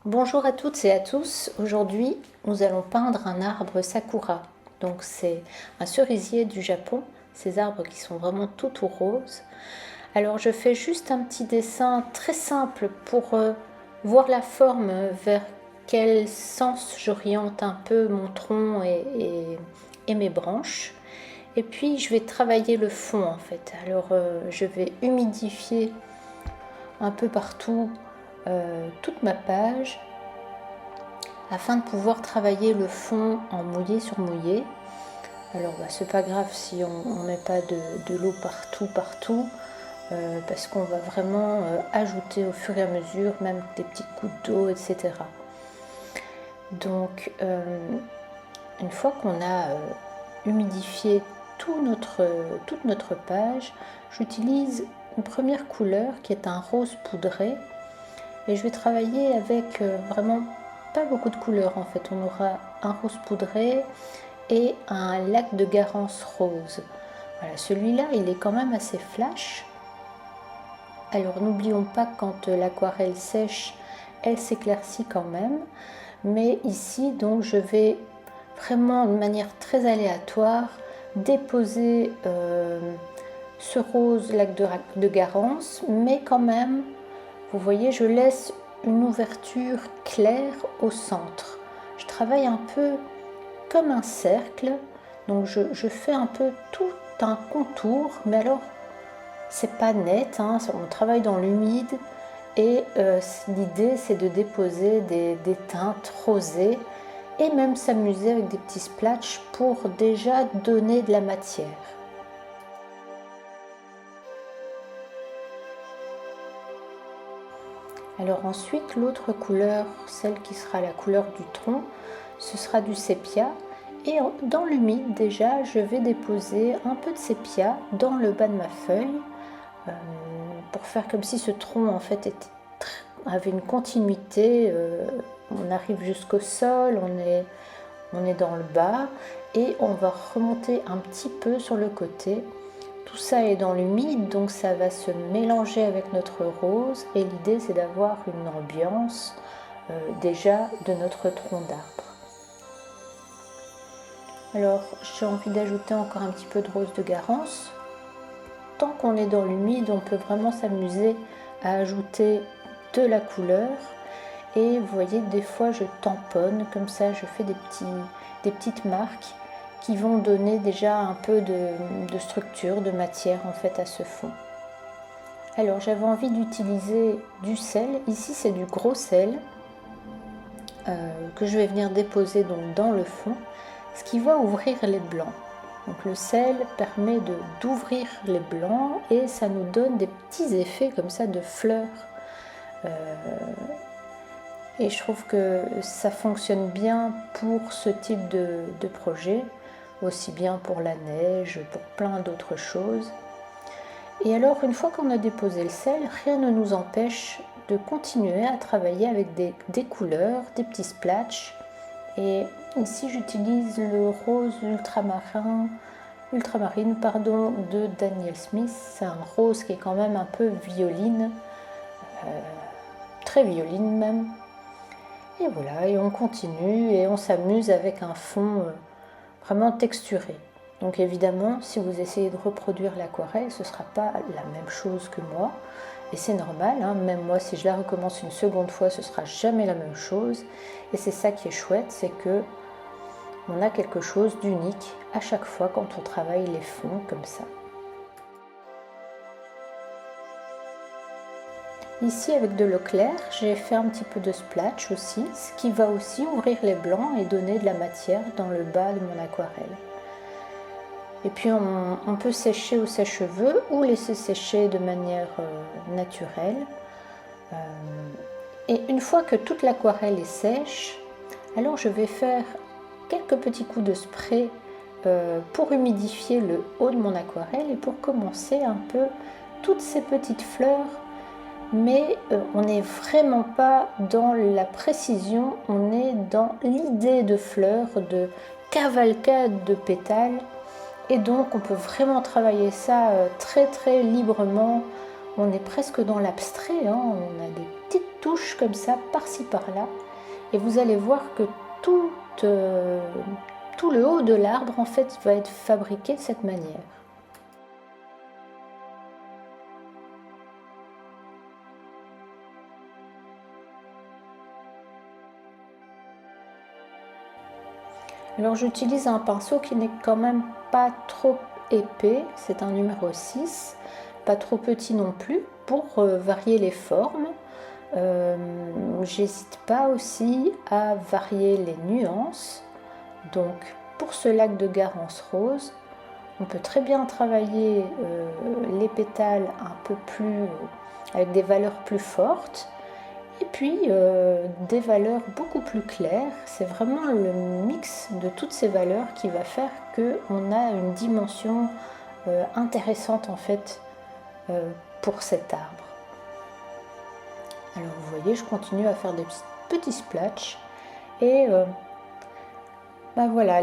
Bonjour à toutes et à tous. Aujourd'hui, nous allons peindre un arbre sakura. Donc c'est un cerisier du Japon, ces arbres qui sont vraiment tout roses. Alors je fais juste un petit dessin très simple pour voir la forme, vers quel sens j'oriente un peu mon tronc et mes branches. Et puis je vais travailler le fond en fait. Alors je vais humidifier un peu partout toute ma page afin de pouvoir travailler le fond en mouillé sur mouillé. Alors c'est pas grave si on met pas de l'eau partout, parce qu'on va vraiment ajouter au fur et à mesure, même des petites gouttes d'eau, etc. Donc une fois qu'on a humidifié toute notre page, j'utilise une première couleur qui est un rose poudré et je vais travailler avec vraiment pas beaucoup de couleurs en fait. On aura un rose poudré et un lac de Garance rose. Voilà, celui-là il est quand même assez flash. Alors n'oublions pas que quand l'aquarelle sèche, elle s'éclaircit quand même. Mais ici donc je vais vraiment de manière très aléatoire déposer ce rose lac de Garance, mais quand même vous voyez, je laisse une ouverture claire au centre. Je travaille un peu comme un cercle, donc je fais un peu tout un contour, mais alors c'est pas net, hein, on travaille dans l'humide et l'idée c'est de déposer des teintes rosées et même s'amuser avec des petits splatchs pour déjà donner de la matière. Alors ensuite, l'autre couleur, celle qui sera la couleur du tronc, ce sera du sépia. Et dans l'humide déjà, je vais déposer un peu de sépia dans le bas de ma feuille pour faire comme si ce tronc en fait avait une continuité. On arrive jusqu'au sol, on est dans le bas et on va remonter un petit peu sur le côté. Tout ça est dans l'humide, donc ça va se mélanger avec notre rose et l'idée c'est d'avoir une ambiance déjà de notre tronc d'arbre. Alors j'ai envie d'ajouter encore un petit peu de rose de Garance. Tant qu'on est dans l'humide, on peut vraiment s'amuser à ajouter de la couleur. Et vous voyez, des fois je tamponne, comme ça je fais des petites marques qui vont donner déjà un peu de structure, de matière en fait à ce fond. Alors j'avais envie d'utiliser du sel, ici c'est du gros sel que je vais venir déposer donc dans le fond, ce qui va ouvrir les blancs. Donc le sel permet d'ouvrir les blancs et ça nous donne des petits effets comme ça de fleurs. Et je trouve que ça fonctionne bien pour ce type de projet, aussi bien pour la neige, pour plein d'autres choses. Et alors, une fois qu'on a déposé le sel, rien ne nous empêche de continuer à travailler avec des couleurs, des petits splatchs. Et ici, j'utilise le rose ultramarine de Daniel Smith. C'est un rose qui est quand même un peu violine, très violine même. Et voilà, et on continue et on s'amuse avec un fond vraiment texturé. Donc évidemment, si vous essayez de reproduire l'aquarelle, ce ne sera pas la même chose que moi. Et c'est normal, hein, même moi, si je la recommence une seconde fois, ce ne sera jamais la même chose. Et c'est ça qui est chouette, c'est que on a quelque chose d'unique à chaque fois quand on travaille les fonds comme ça. Ici, avec de l'eau claire, j'ai fait un petit peu de splash aussi, ce qui va aussi ouvrir les blancs et donner de la matière dans le bas de mon aquarelle. Et puis on peut sécher au sèche-cheveux ou laisser sécher de manière naturelle. Et une fois que toute l'aquarelle est sèche, alors je vais faire quelques petits coups de spray pour humidifier le haut de mon aquarelle et pour commencer un peu toutes ces petites fleurs. Mais on n'est vraiment pas dans la précision, on est dans l'idée de fleurs, de cavalcade de pétales. Et donc on peut vraiment travailler ça très librement. On est presque dans l'abstrait, hein. On a des petites touches comme ça, par-ci par-là, et vous allez voir que tout le haut de l'arbre en fait va être fabriqué de cette manière. Alors j'utilise un pinceau qui n'est quand même pas trop épais, c'est un numéro 6, pas trop petit non plus, pour varier les formes. J'hésite pas aussi à varier les nuances. Donc pour ce lac de Garance rose, on peut très bien travailler les pétales un peu plus avec des valeurs plus fortes. Et puis des valeurs beaucoup plus claires, c'est vraiment le mix de toutes ces valeurs qui va faire qu'on a une dimension intéressante en fait pour cet arbre. Alors vous voyez, je continue à faire des petits splatchs et ben voilà,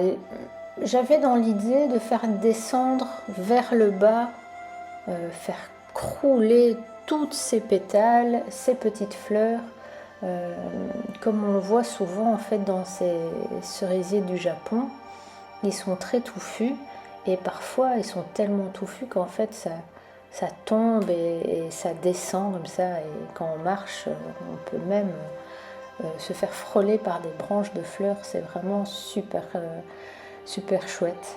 j'avais dans l'idée de faire descendre vers le bas, faire crouler toutes ces pétales, ces petites fleurs, comme on le voit souvent en fait dans ces cerisiers du Japon. Ils sont très touffus et parfois ils sont tellement touffus qu'en fait ça tombe et ça descend comme ça, et quand on marche on peut même se faire frôler par des branches de fleurs. C'est vraiment super, super chouette.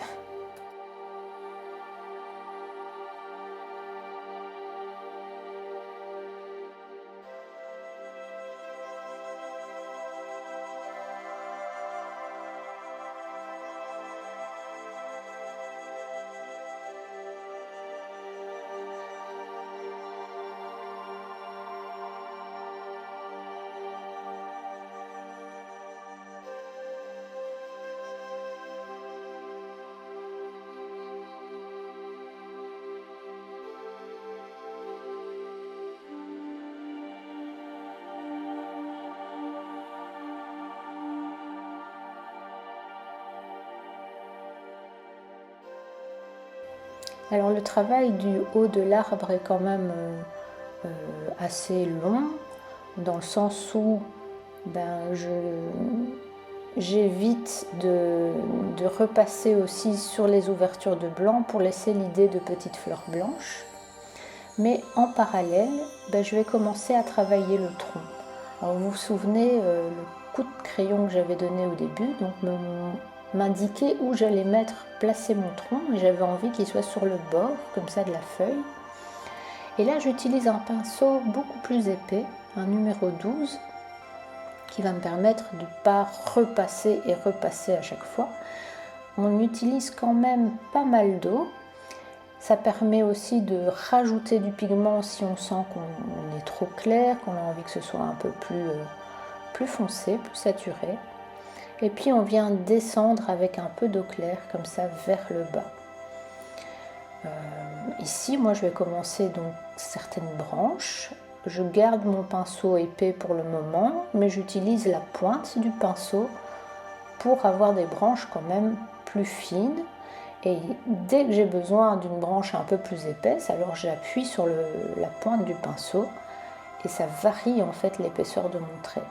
Alors le travail du haut de l'arbre est quand même assez long, dans le sens où j'évite de repasser aussi sur les ouvertures de blanc pour laisser l'idée de petites fleurs blanches. Mais en parallèle, je vais commencer à travailler le tronc. Alors vous vous souvenez le coup de crayon que j'avais donné au début, donc m'indiquer où j'allais placer mon tronc, et j'avais envie qu'il soit sur le bord comme ça de la feuille. Et là j'utilise un pinceau beaucoup plus épais, un numéro 12, qui va me permettre de ne pas repasser et repasser à chaque fois. On utilise quand même pas mal d'eau. Ça permet aussi de rajouter du pigment si on sent qu'on est trop clair, qu'on a envie que ce soit un peu plus foncé, plus saturé. Et puis on vient descendre avec un peu d'eau claire comme ça vers le bas. Ici, moi je vais commencer donc certaines branches. Je garde mon pinceau épais pour le moment, mais j'utilise la pointe du pinceau pour avoir des branches quand même plus fines. Et dès que j'ai besoin d'une branche un peu plus épaisse, alors j'appuie sur la pointe du pinceau et ça varie en fait l'épaisseur de mon trait.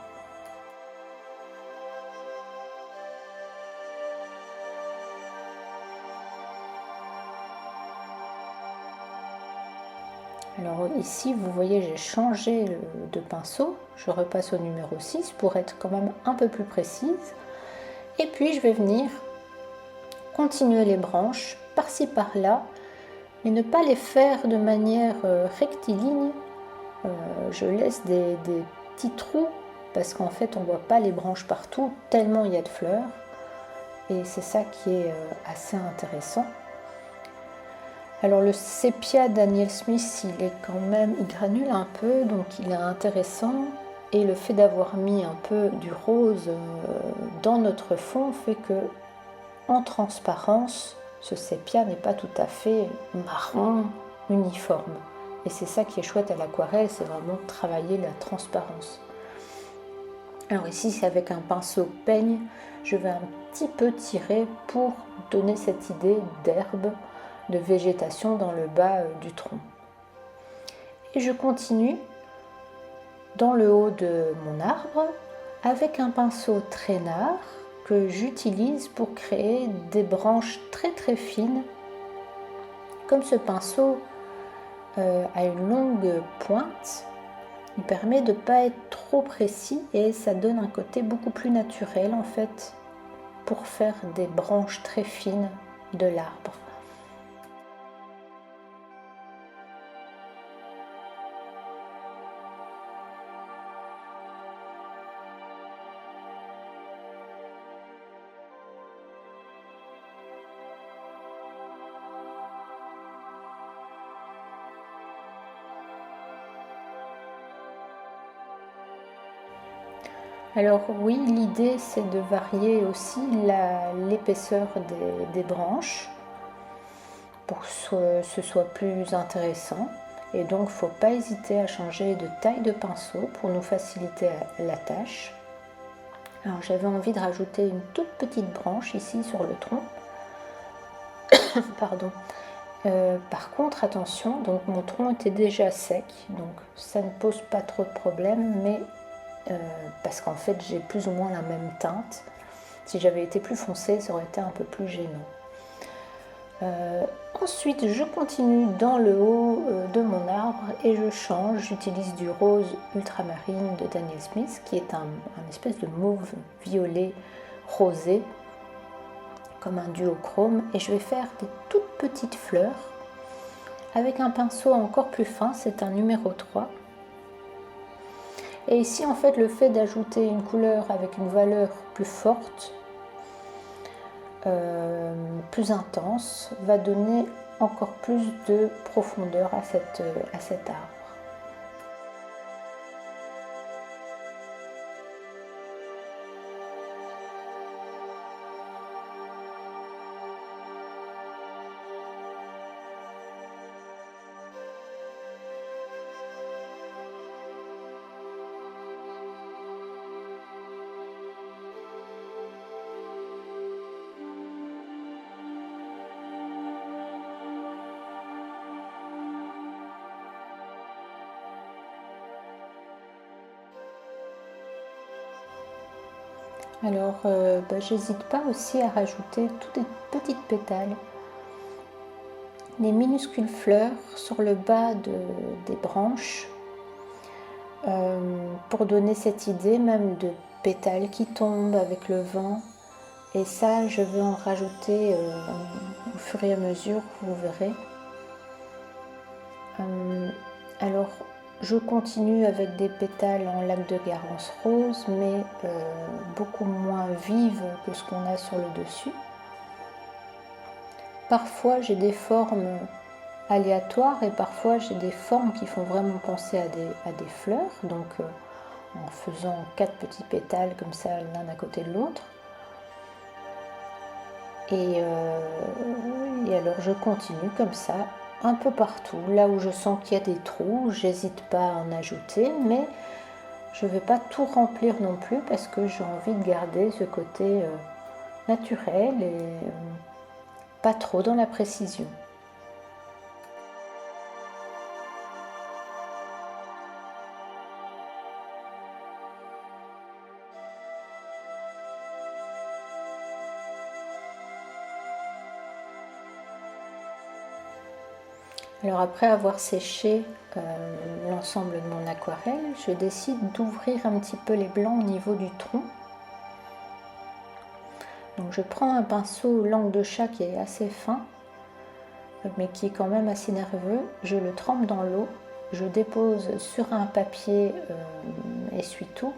Alors ici, vous voyez, j'ai changé de pinceau. Je repasse au numéro 6 pour être quand même un peu plus précise. Et puis, je vais venir continuer les branches par-ci par-là, mais ne pas les faire de manière rectiligne. Je laisse des petits trous parce qu'en fait, on ne voit pas les branches partout, tellement il y a de fleurs. Et c'est ça qui est assez intéressant. Alors le sépia Daniel Smith, il granule un peu, donc il est intéressant. Et le fait d'avoir mis un peu du rose dans notre fond fait que, en transparence, ce sépia n'est pas tout à fait marron uniforme. Et c'est ça qui est chouette à l'aquarelle, c'est vraiment travailler la transparence. Alors ici, c'est avec un pinceau peigne, je vais un petit peu tirer pour donner cette idée d'herbe, de végétation dans le bas du tronc. Et je continue dans le haut de mon arbre avec un pinceau traînard que j'utilise pour créer des branches très très fines. Comme ce pinceau a une longue pointe, il permet de ne pas être trop précis et ça donne un côté beaucoup plus naturel en fait pour faire des branches très fines de l'arbre. Alors oui, l'idée c'est de varier aussi l'épaisseur des branches pour que ce soit plus intéressant. Et donc il ne faut pas hésiter à changer de taille de pinceau pour nous faciliter la tâche. Alors j'avais envie de rajouter une toute petite branche ici sur le tronc. Pardon. Par contre, attention, donc mon tronc était déjà sec, donc ça ne pose pas trop de problème, mais parce qu'en fait j'ai plus ou moins la même teinte. Si j'avais été plus foncé, ça aurait été un peu plus gênant. Ensuite, je continue dans le haut de mon arbre et je change. J'utilise du rose ultramarine de Daniel Smith, qui est un espèce de mauve violet rosé, comme un duochrome. Et je vais faire des toutes petites fleurs avec un pinceau encore plus fin, c'est un numéro 3. Et ici, en fait, le fait d'ajouter une couleur avec une valeur plus forte, plus intense, va donner encore plus de profondeur à cet arbre. Alors, j'hésite pas aussi à rajouter toutes les petites pétales, les minuscules fleurs sur le bas des branches, pour donner cette idée même de pétales qui tombent avec le vent. Et ça, je vais en rajouter au fur et à mesure, vous verrez. Alors, je continue avec des pétales en lac de Garance rose, mais beaucoup moins vives que ce qu'on a sur le dessus. Parfois, j'ai des formes aléatoires et parfois, j'ai des formes qui font vraiment penser à des fleurs. Donc, en faisant 4 petits pétales comme ça, l'un à côté de l'autre. Et alors, je continue comme ça, un peu partout. Là où je sens qu'il y a des trous, j'hésite pas à en ajouter, mais je ne vais pas tout remplir non plus parce que j'ai envie de garder ce côté naturel et pas trop dans la précision. Alors après avoir séché l'ensemble de mon aquarelle, je décide d'ouvrir un petit peu les blancs au niveau du tronc. Donc je prends un pinceau langue de chat qui est assez fin, mais qui est quand même assez nerveux. Je le trempe dans l'eau, je dépose sur un papier essuie-tout,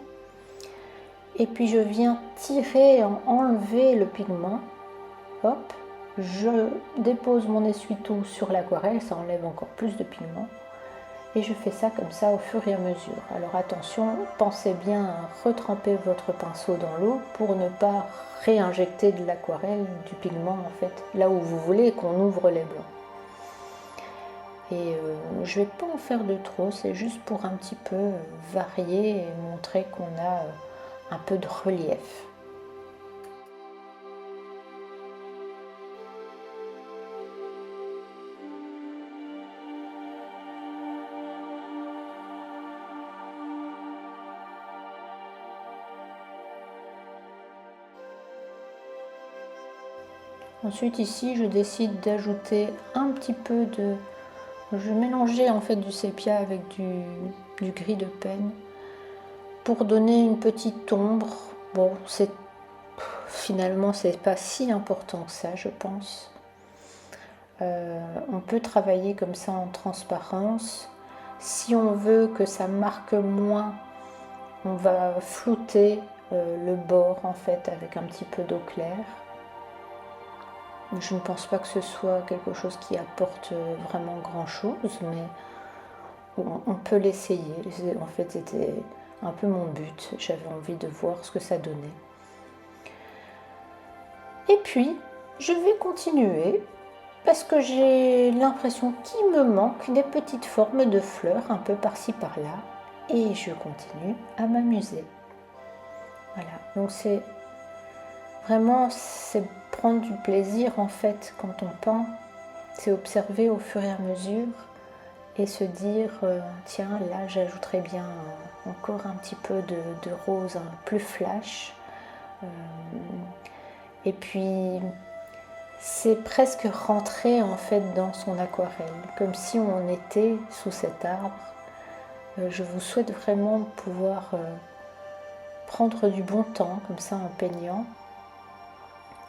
et puis je viens tirer, enlever le pigment. Hop, je dépose mon essuie-tout sur l'aquarelle, ça enlève encore plus de pigment. Et je fais ça comme ça au fur et à mesure. Alors attention, pensez bien à retremper votre pinceau dans l'eau pour ne pas réinjecter de l'aquarelle, du pigment en fait, là où vous voulez qu'on ouvre les blancs. Et je ne vais pas en faire de trop, c'est juste pour un petit peu varier et montrer qu'on a un peu de relief. Ensuite ici je décide d'ajouter un petit peu de... Je vais mélanger en fait du sépia avec du gris de Pen pour donner une petite ombre. Bon, finalement c'est pas si important que ça, je pense. On peut travailler comme ça en transparence. Si on veut que ça marque moins, on va flouter le bord en fait avec un petit peu d'eau claire. Je ne pense pas que ce soit quelque chose qui apporte vraiment grand chose, mais on peut l'essayer. En fait, c'était un peu mon but. J'avais envie de voir ce que ça donnait. Et puis, je vais continuer parce que j'ai l'impression qu'il me manque des petites formes de fleurs un peu par-ci par-là. Et je continue à m'amuser. Voilà, donc c'est prendre du plaisir en fait quand on peint. C'est observer au fur et à mesure et se dire tiens, là j'ajouterais bien encore un petit peu de rose plus flash. Et puis c'est presque rentrer en fait dans son aquarelle, comme si on était sous cet arbre. Je vous souhaite vraiment pouvoir prendre du bon temps comme ça en peignant.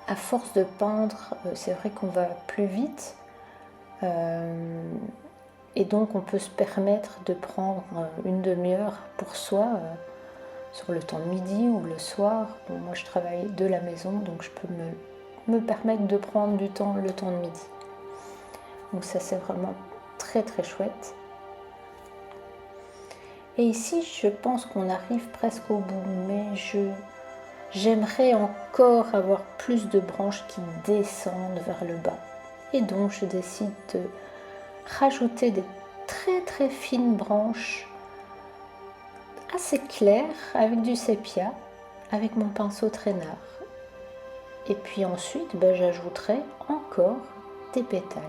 À force de peindre, c'est vrai qu'on va plus vite et donc on peut se permettre de prendre une demi-heure pour soi sur le temps de midi ou le soir. Bon, moi je travaille de la maison donc je peux me permettre de prendre le temps de midi. Donc ça c'est vraiment très très chouette. Et ici je pense qu'on arrive presque au bout, mais j'aimerais encore avoir plus de branches qui descendent vers le bas. Et donc je décide de rajouter des très très fines branches assez claires avec du sépia, avec mon pinceau traînard. Et puis ensuite, j'ajouterai encore des pétales.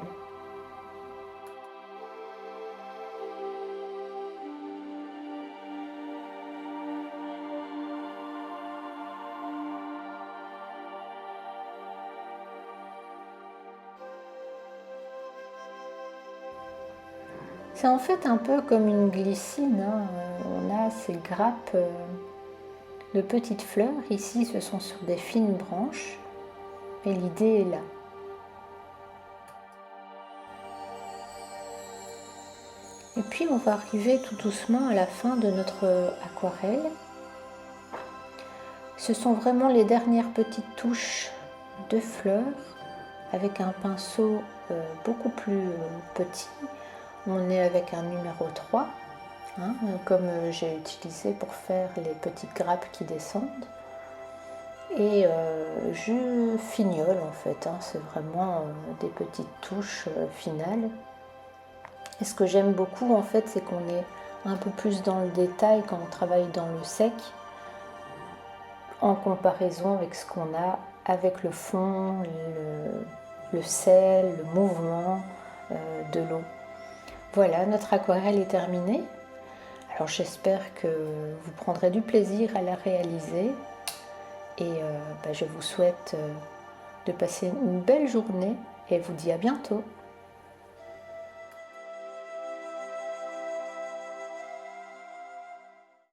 C'est en fait un peu comme une glycine, hein. On a ces grappes de petites fleurs. Ici, ce sont sur des fines branches. Et l'idée est là. Et puis, on va arriver tout doucement à la fin de notre aquarelle. Ce sont vraiment les dernières petites touches de fleurs avec un pinceau beaucoup plus petit. On est avec un numéro 3, hein, comme j'ai utilisé pour faire les petites grappes qui descendent. Et je fignole en fait, hein, c'est vraiment des petites touches finales. Et ce que j'aime beaucoup en fait, c'est qu'on est un peu plus dans le détail quand on travaille dans le sec, en comparaison avec ce qu'on a avec le fond, le sel, le mouvement de l'eau. Voilà, notre aquarelle est terminée. Alors j'espère que vous prendrez du plaisir à la réaliser et je vous souhaite de passer une belle journée et vous dis à bientôt.